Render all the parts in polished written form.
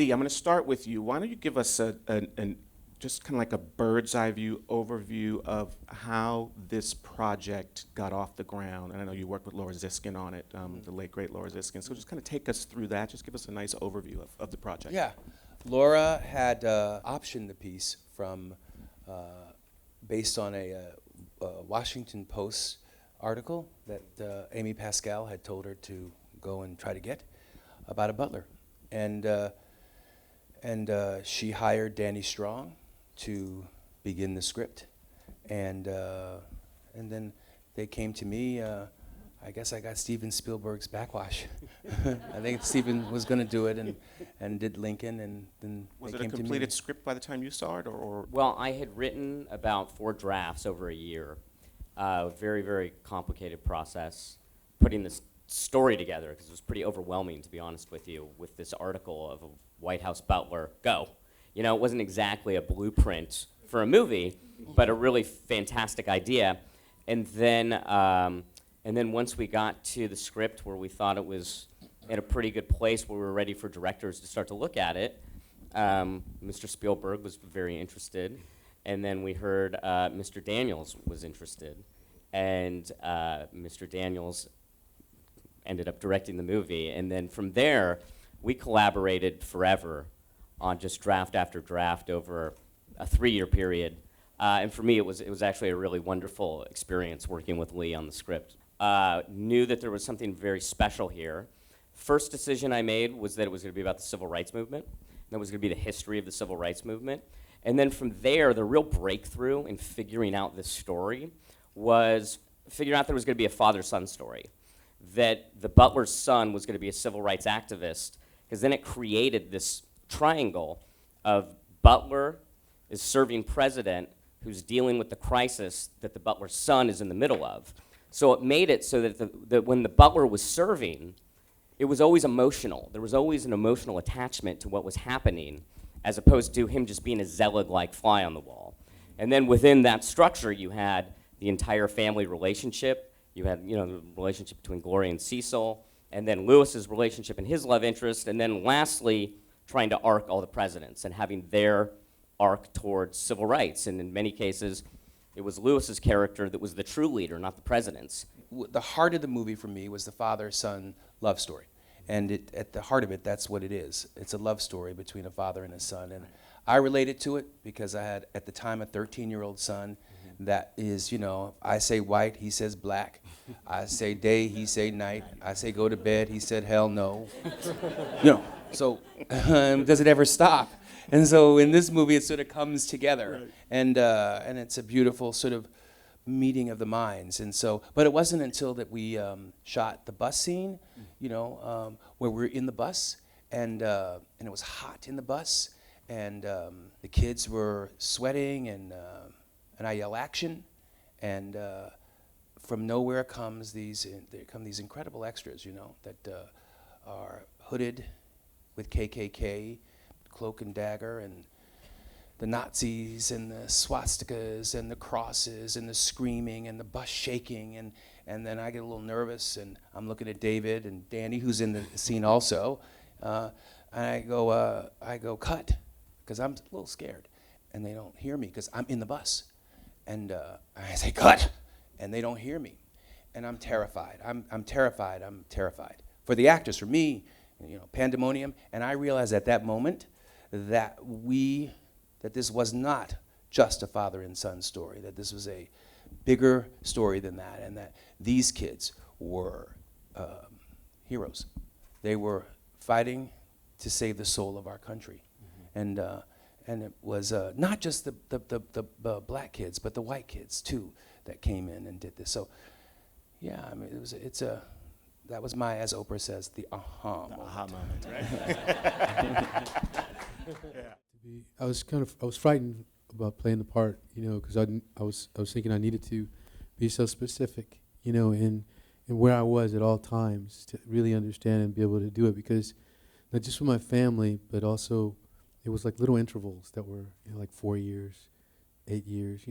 Lee, I'm going to start with you. Why don't you give us just kind of like a bird's eye view overview of how this project got off the ground? And I know you worked with Laura Ziskin on it, the late, great Laura Ziskin. So just kind of take us through that. Just give us a nice overview of the project. Yeah. Laura had optioned the piece from, based on a Washington Post article that Amy Pascal had told her to go and try to get about a butler. And she hired Danny Strong to begin the script. And then they came to me. I guess I got Steven Spielberg's backwash. I think Steven was going to do it and did Lincoln, and then Was they it a came to me. completed script by the time you saw it, or? Well, I had written about 4 drafts over a year. Very, very complicated process putting this story together, because it was pretty overwhelming, to be honest with you, with this article of a White House butler. Go. You know, it wasn't exactly a blueprint for a movie, but a really fantastic idea. And then once we got to the script where we thought it was at a pretty good place where we were ready for directors to start to look at it, Mr. Spielberg was very interested. And then we heard Mr. Daniels was interested. And Mr. Daniels ended up directing the movie. And then from there, we collaborated forever on just draft after draft over a 3-year period. And for me, it was actually a really wonderful experience working with Lee on the script. Knew that there was something very special here. First decision I made was that it was going to be about the civil rights movement. That was going to be the history of the civil rights movement. And then from there, the real breakthrough in figuring out this story was figuring out there was going to be a father-son story. That the butler's son was going to be a civil rights activist, because then it created this triangle of butler is serving president who's dealing with the crisis that the butler's son is in the middle of. So it made it so that when the butler was serving, it was always emotional. There was always an emotional attachment to what was happening, as opposed to him just being a Zelig-like fly on the wall. And then within that structure, you had the entire family relationship. You had, the relationship between Gloria and Cecil, and then Lewis's relationship and his love interest, and then lastly, trying to arc all the presidents and having their arc towards civil rights. And in many cases, it was Lewis's character that was the true leader, not the president's. The heart of the movie for me was the father-son love story. And at the heart of it, that's what it is. It's a love story between a father and a son. And I related to it because I had, at the time, a 13-year-old son that is, I say white, he says black. I say day, he say night. I say go to bed, he said hell no. So does it ever stop? And so in this movie, it sort of comes together. Right. And it's a beautiful sort of meeting of the minds. And so, but it wasn't until that we shot the bus scene, where we're in the bus, and it was hot in the bus, and the kids were sweating, and I yell action, and from nowhere comes there come these incredible extras, that are hooded with KKK, cloak and dagger, and the Nazis and the swastikas and the crosses and the screaming and the bus shaking, and then I get a little nervous, and I'm looking at David and Danny, who's in the scene also, and I go cut, because I'm a little scared, and they don't hear me because I'm in the bus, and I say cut, and they don't hear me, and I'm terrified. I'm terrified. For the actors, for me, pandemonium, and I realized at that moment that this was not just a father and son story, that this was a bigger story than that, and that these kids were heroes. They were fighting to save the soul of our country. Mm-hmm. And it was not just the black kids, but the white kids too that came in and did this. So yeah, I mean, that was my, as Oprah says, the aha moment. Aha moment, right? Yeah. I was frightened about playing the part, because I was thinking I needed to be so specific, in where I was at all times to really understand and be able to do it, because not just with my family, but also it was like little intervals that were like 4 years, 8 years,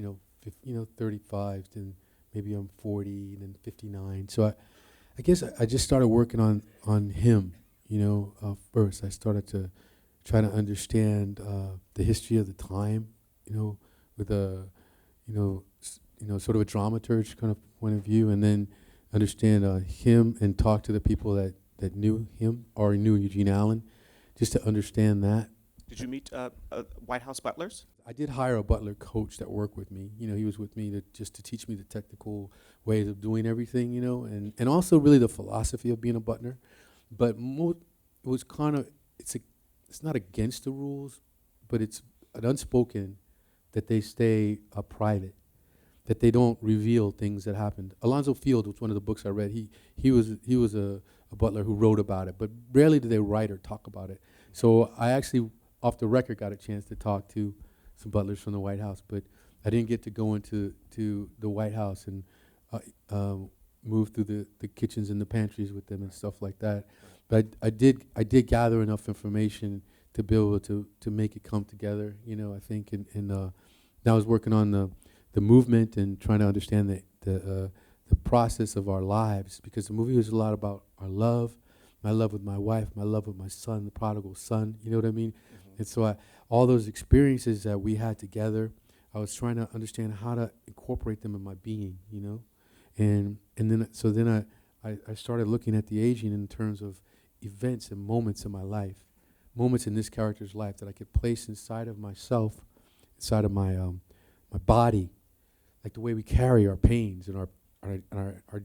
35, then maybe I'm 40, and then 59. So I guess I just started working on him, first. I started to try to understand the history of the time, with a, sort of a dramaturge kind of point of view, and then understand him and talk to the people that knew him or knew Eugene Allen, just to understand that. Did you meet White House butlers? I did hire a butler coach that worked with me. He was with me to teach me the technical ways of doing everything, and also really the philosophy of being a butler. But it was kind of, it's not against the rules, but it's an unspoken that they stay private, that they don't reveal things that happened. Alonzo Field was one of the books I read. He was a butler who wrote about it, but rarely did they write or talk about it. So I actually, off the record, got a chance to talk to some butlers from the White House, but I didn't get to go into the White House and move through the kitchens and the pantries with them and stuff like that. But I did gather enough information to be able to make it come together. I think, and I was working on the movement and trying to understand the process of our lives, because the movie was a lot about our love, my love with my wife, my love with my son, the prodigal son. You know what I mean? Mm-hmm. And so all those experiences that we had together, I was trying to understand how to incorporate them in my being. And then I started looking at the aging in terms of events and moments in my life, moments in this character's life that I could place inside of myself, inside of my my body, like the way we carry our pains and our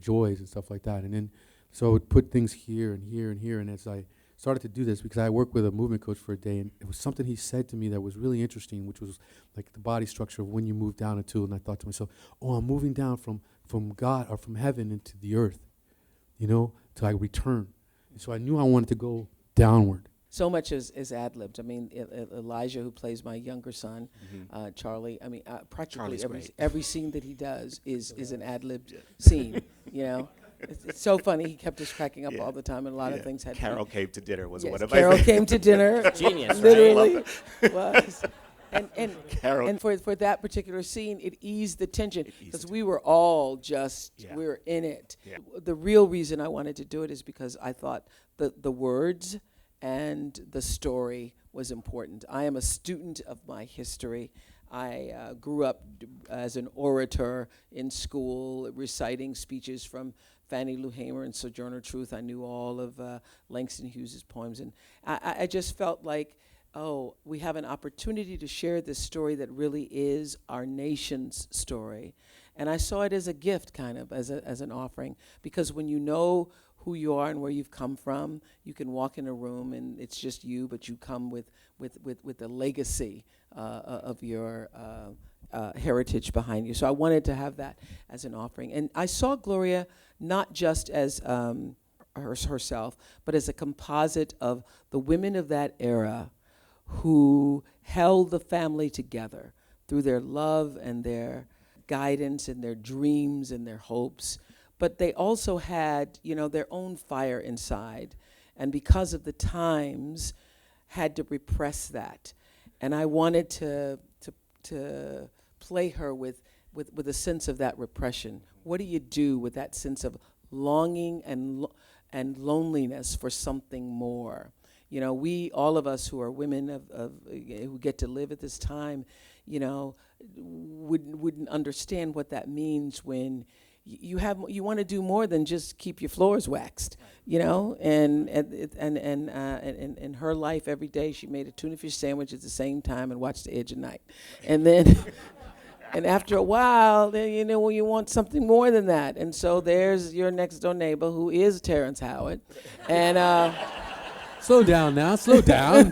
joys and stuff like that. And then so I would put things here and here and here. And as I started to do this, because I worked with a movement coach for a day, and it was something he said to me that was really interesting, which was like the body structure of when you move down into. And I thought to myself, I'm moving down from God or from heaven into the earth, till I return. And so I knew I wanted to go downward. So much is ad-libbed. I mean, Elijah, who plays my younger son, Charlie, I mean, practically every scene that he does is an ad-libbed scene, It's so funny. He kept us cracking up all the time, and a lot of things had Carol came to dinner was one of my Carol favorites. came to dinner. Genius, literally was. Carol. And for that particular scene, it eased the tension, because we were all just, we were in it. Yeah. The real reason I wanted to do it is because I thought the words and the story was important. I am a student of my history. I grew up as an orator in school, reciting speeches from Fannie Lou Hamer and Sojourner Truth. I knew all of Langston Hughes' poems. And I just felt like, we have an opportunity to share this story that really is our nation's story. And I saw it as a gift, kind of, as an offering. Because when you know who you are and where you've come from, you can walk in a room and it's just you, but you come with the legacy of your heritage behind you. So I wanted to have that as an offering. And I saw Gloria not just as herself, but as a composite of the women of that era who held the family together through their love and their guidance and their dreams and their hopes. But they also had, their own fire inside, and because of the times, had to repress that. And I wanted to play her with a sense of that repression. What do you do with that sense of longing and loneliness for something more? We, all of us who are women who get to live at this time, wouldn't understand what that means when you want to do more than just keep your floors waxed, And in her life, every day she made a tuna fish sandwich at the same time and watched The Edge of Night, and then. And after a while, then you want something more than that. And so there's your next door neighbor, who is Terrence Howard, and. Slow down now. Slow down.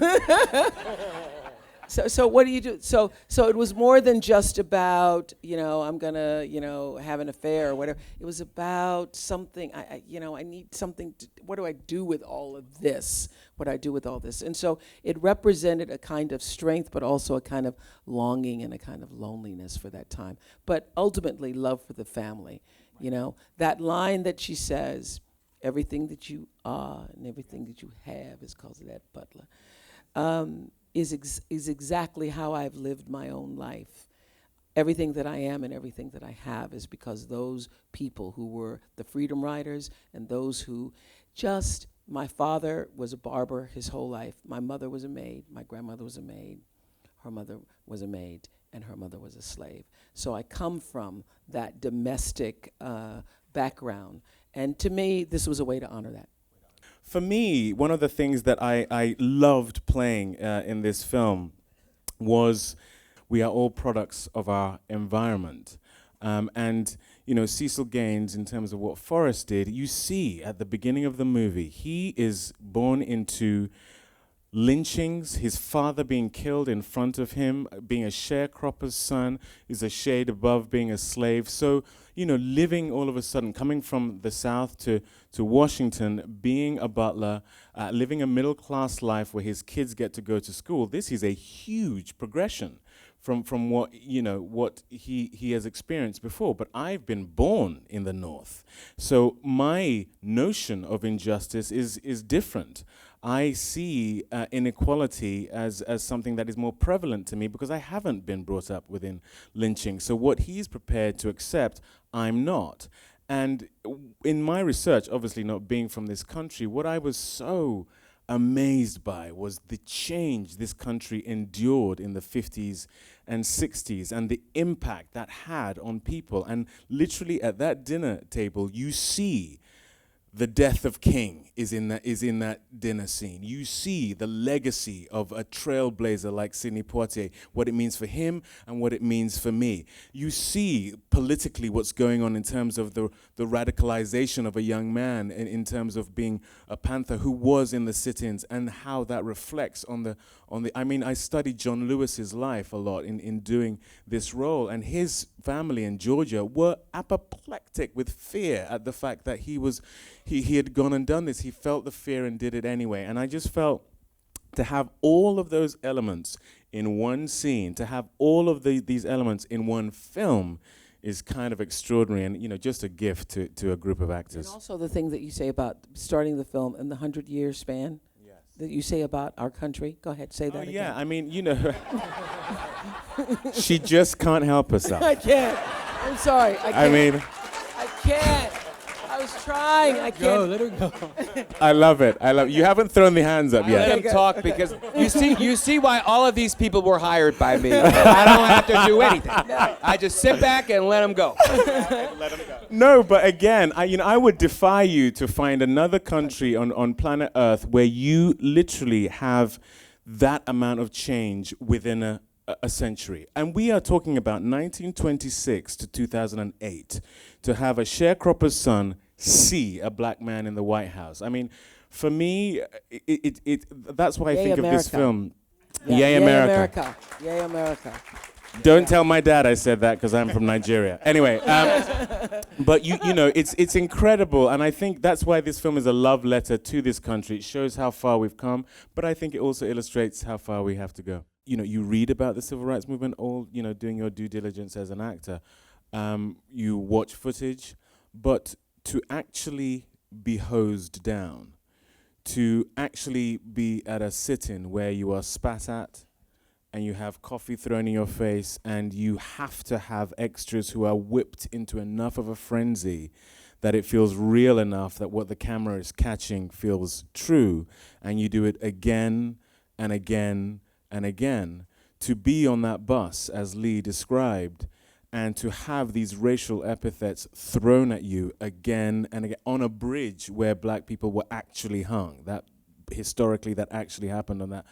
So what do you do? So it was more than just about, I'm gonna, have an affair or whatever. It was about something. I need something. What do I do with all of this? What do I do with all this? And so it represented a kind of strength, but also a kind of longing and a kind of loneliness for that time. But ultimately, love for the family. That line that she says, "Everything that you are and everything that you have is because of that butler," is exactly how I've lived my own life. Everything that I am and everything that I have is because those people who were the freedom riders and those who just My father was a barber his whole life. My mother was a maid. My grandmother was a maid. Her mother was a maid, and her mother was a slave. So I come from that domestic background. And to me, this was a way to honor that. For me, one of the things that I loved playing in this film was we are all products of our environment. And, you know, Cecil Gaines, in terms of what Forrest did, you see at the beginning of the movie, he is born into lynchings, his father being killed in front of him, being a sharecropper's son, is a shade above being a slave. So, you know, living all of a sudden, coming from the South to Washington, being a butler, living a middle-class life where his kids get to go to school, this is a huge progression from what, you know, what he has experienced before. But I've been born in the North. So my notion of injustice is different. I see inequality as something that is more prevalent to me because I haven't been brought up within lynching. So what he's prepared to accept, I'm not. And in my research, obviously not being from this country, what I was so amazed by was the change this country endured in the 50s and 60s and the impact that had on people. And literally at that dinner table, you see the death of King is in that dinner scene. You see the legacy of a trailblazer like Sidney Poitier, what it means for him and what it means for me. You see politically what's going on in terms of the radicalization of a young man in terms of being a Panther who was in the sit-ins and how that reflects on the. I mean, I studied John Lewis's life a lot in doing this role, and his family in Georgia were apoplectic with fear at the fact that he had gone and done this. He felt the fear and did it anyway. And I just felt to have all of those elements in one scene, to have all of these elements in one film is kind of extraordinary and, you know, just a gift to a group of actors. And also the thing that you say about starting the film in the 100-year span that you say about our country. Go ahead, say that again. Yeah, I mean, you know, she just can't help herself. I can't. I'm sorry. I can't. I mean, I can't. I was trying. I can't. Let her go. I love it. You haven't thrown the hands up yet. Let him talk because you see why all of these people were hired by me. I don't have to do anything. I just sit back and let them go. No, but again, I would defy you to find another country on planet Earth where you literally have that amount of change within a century. And we are talking about 1926 to 2008 to have a sharecropper's son see a black man in the White House. I mean, for me, that's why I think of this film. Yay, America. Yay, America. Don't tell my dad I said that because I'm from Nigeria. Anyway, but you know, it's incredible, and I think that's why this film is a love letter to this country. It shows how far we've come, but I think it also illustrates how far we have to go. You know, you read about the civil rights movement, all, you know, doing your due diligence as an actor. You watch footage, but to actually be hosed down, to actually be at a sit-in where you are spat at, and you have coffee thrown in your face, and you have to have extras who are whipped into enough of a frenzy that it feels real enough that what the camera is catching feels true, and you do it again and again and again. To be on that bus, as Lee described, and to have these racial epithets thrown at you again and again on a bridge where black people were actually hung, that historically that actually happened on that.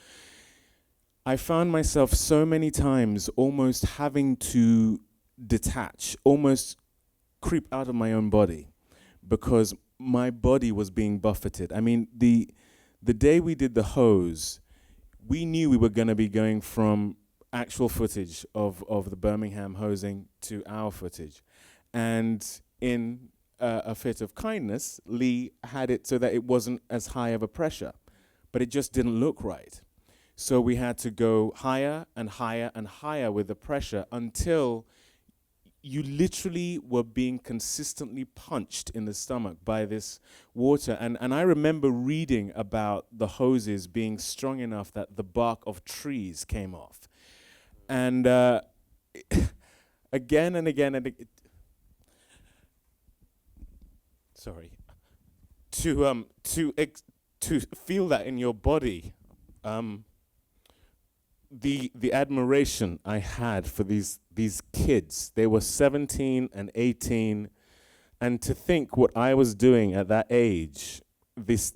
I found myself so many times almost having to detach, almost creep out of my own body because my body was being buffeted. I mean, the day we did the hose, we knew we were going to be going from actual footage of the Birmingham hosing to our footage. And in a fit of kindness, Lee had it so that it wasn't as high of a pressure, but it just didn't look right. So we had to go higher and higher and higher with the pressure until you literally were being consistently punched in the stomach by this water. And I remember reading about the hoses being strong enough that the bark of trees came off. And again and again and again, sorry, to to feel that in your body, the admiration I had for these kids. They were 17 and 18, and to think what I was doing at that age, this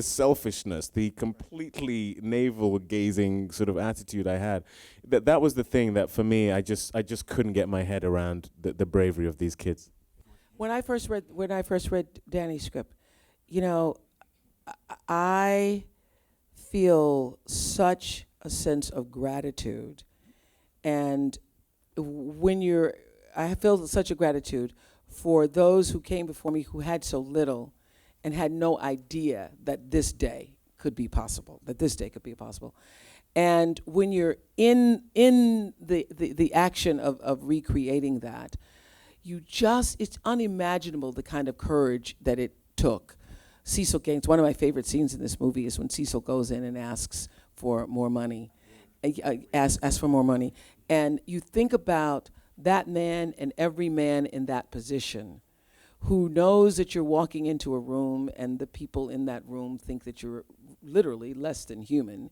selfishness, the completely navel gazing sort of attitude I had, that was the thing that for me I just couldn't get my head around the bravery of these kids. When I first read Danny's script, you know, I feel such a sense of gratitude, and I feel such a gratitude for those who came before me who had so little and had no idea that this day could be possible, And when you're in the action of recreating that, it's unimaginable the kind of courage that it took. Cecil Gaines, one of my favorite scenes in this movie is when Cecil goes in and asks for more money, asks for more money. And you think about that man and every man in that position who knows that you're walking into a room and the people in that room think that you're literally less than human.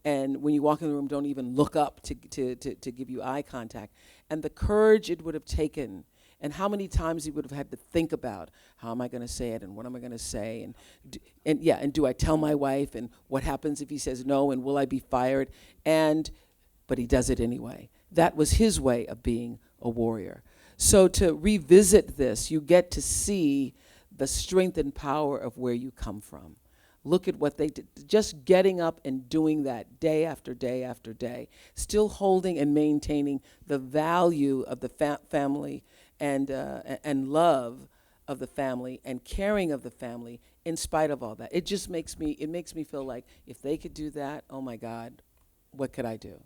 And when you walk in the room, don't even look up to give you eye contact. And the courage it would have taken, and how many times he would have had to think about, how am I going to say it, and what am I going to say, and do I tell my wife, and what happens if he says no, and will I be fired? But he does it anyway. That was his way of being a warrior. So to revisit this, you get to see the strength and power of where you come from. Look at what they did, just getting up and doing that day after day after day, still holding and maintaining the value of the family and love of the family and caring of the family in spite of all that. It makes me feel like if they could do that, oh my God, what could I do?